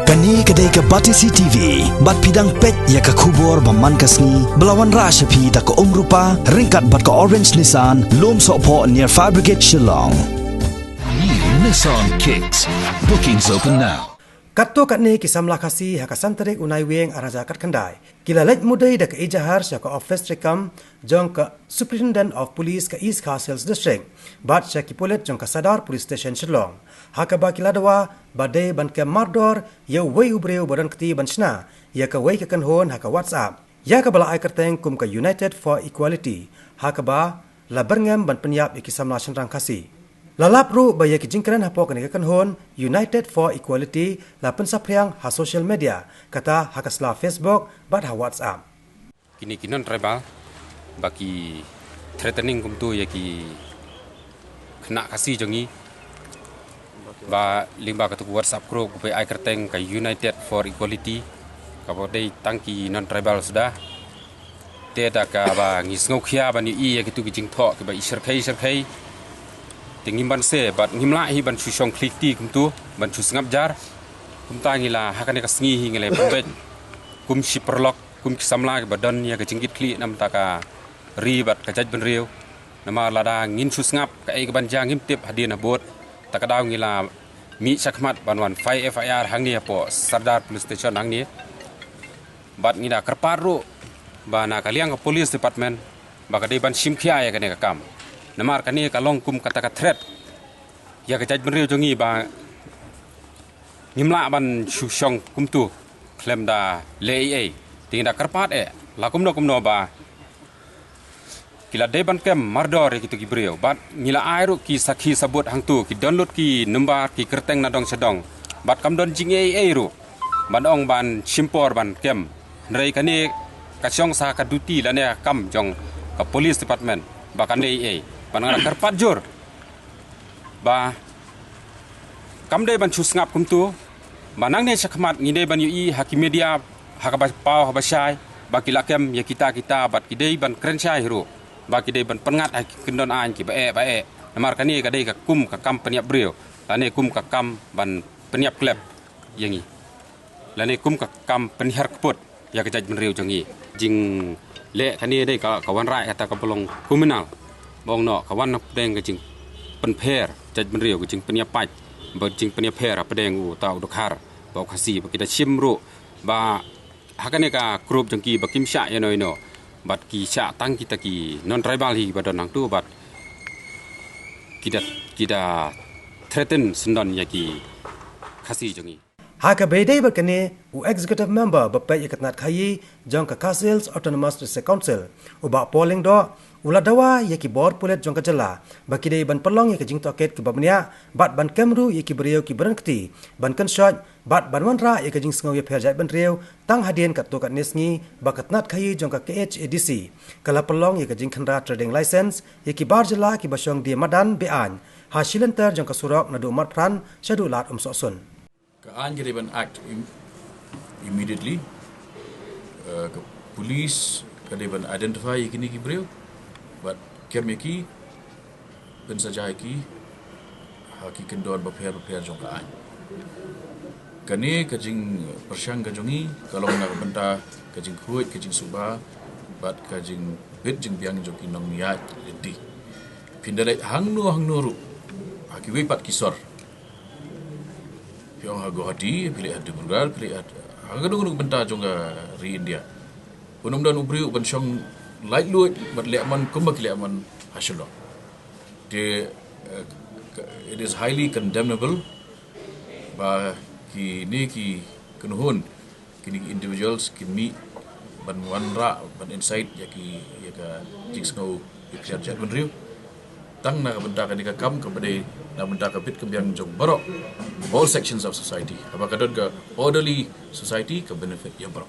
Kani kedai ke Batisi TV, bat pidang pet ya ke kubur baman kasni, belawan rasa pi da ke rupa, ringkat bat ke Orange Nissan, lom sokpo near Fire Brigade Shillong. New Nissan Kicks. Bookings open now. Katto katne kisam lakasi hakasan terik unai weng araja kat kendai. Kila lej mudai dak ijahar syaka office rekam jong ke Superintendent of Police ke East Castles District. Bat syaki polet jong ke Sadar Police Station Shillong. Hakaba kila dawa badai ban ke mardor ya wei ubreu badan keti ban shna ya ke wei ke kanhon haka WhatsApp. Ya ke bala ai kerteng kum ke United for Equality. Hakaba la berngam ban penyap ikisam la shenrang kasi. Lalap ru baya ki jingkran hapo kan hon United for Equality la pensapriang ha social media kata hakasla Facebook bat ha WhatsApp. Kini kinon tribal baki threatening kum tu ya ki kena kasi jongi ba limba katu WhatsApp group pe ai kerteng ka United for Equality ka bodai tangki non tribal sudah te da ka ba ngisngau khia ba ni i ya kitu ki jing tho ki ba isarkai tingim ban se bat ngimla hi ban chushong kliti kum tu ban chus ngap jar kum ta ngila hakane ka sngi hi ngele pembet kum shiperlok kum kisamla ke badan ya ke jingkit kli nam ta ka ri bat ka jaj ban riu nama lada ngin chus ngap ka ai ka ban jang ngim tip hadina bot ta ka daw ngila mi sakmat banwan fai FIR hang ni po Sardar Police Station hang ni bat ngida kerpar ru bana kaliang ka police department ba ka dei ban shimkhia ya ka ne ka kam namar kani kalong kum kata ka threat ya ka jaj ban riu jongi ba ngimla ban chushong kum tu klem da le tinda karpat la kum no ba kila de ban kem mardor ki brio bat ngila airu ki sakhi sabut hang tu ki download ki number ki kerteng na dong sedong bat kam don jing ru ban ong ban chimpor ban kem rei kani ka chong sa ka duty la ne kam jong ka police department ba kan panang karpat jur ba kam de ban chus ngap kum tu manang ne sakmat ngide ban ui hakim media hakaba pau habashai ba kilakem ya kita bat kidei ban krenchai hero ba kidei ban pengat kendon an ki ba namar kani ka dei ka kum ka kam peniap brio lane kum ka kam ban peniap klep yangi lane kum ka kam penihar keput ya ka jaj menriu jongi jing le kani dei ka kawan rai kata ka bolong kriminal bong no kawan pedeng ke jing penper jaj menriu ke jing peniap pai ba jing peniap per pedeng u tau dokar ba khasi ba kita chimru ba hakane ka group jengki ba kim sha no bat ki sha tang kita ki non tribal hi ba donang tu bat kita threaten sendon ya ki khasi jongi Haka bedai berkene u executive member bapai ikatnat khayi jong ka Castles Autonomous District Council u ba polling do ula dawa yaki bor pulet jong ka jela bakidei ban pelong yaki jing toket ki babnia bat ban kemru yaki beriau ki berangkti ban kan shot bat ban wanra yaki jing sngau ye pherjai ban riau tang hadien kat to kat nesngi bakatnat khayi jong ka KHADC kala pelong yaki jing khandra trading license yaki bar jela ki basong dia madan bean ha shilenter jong ka surok nadu mat pran shadu lat sosun Kaan jadi ban act immediately. Police kali ban identify kini ki brio, but kami ki ban saja ki haki kendon berpihak jong kaan. Kani kajing persyang kajongi kalau nak benda kajing kuat kajing subah, but kajing bit jing biang joki nong niat jadi. Pindalai hang nu ru haki wipat kisor. Yang hago hati pilih hati burgal pilih hati hago nunggu bentar jongga ri India unum dan ubri ban syong light luat bat leman kumbak leman hasillo de it is highly condemnable ba ki ni ki kenuhun kini individuals kimi ban wanra ban inside ya ka jingsno picture jat ban riu tang na benda ka kam kepada na benda ka bit kebiang jong barok all sections of society apakah ka orderly society ke benefit yang barok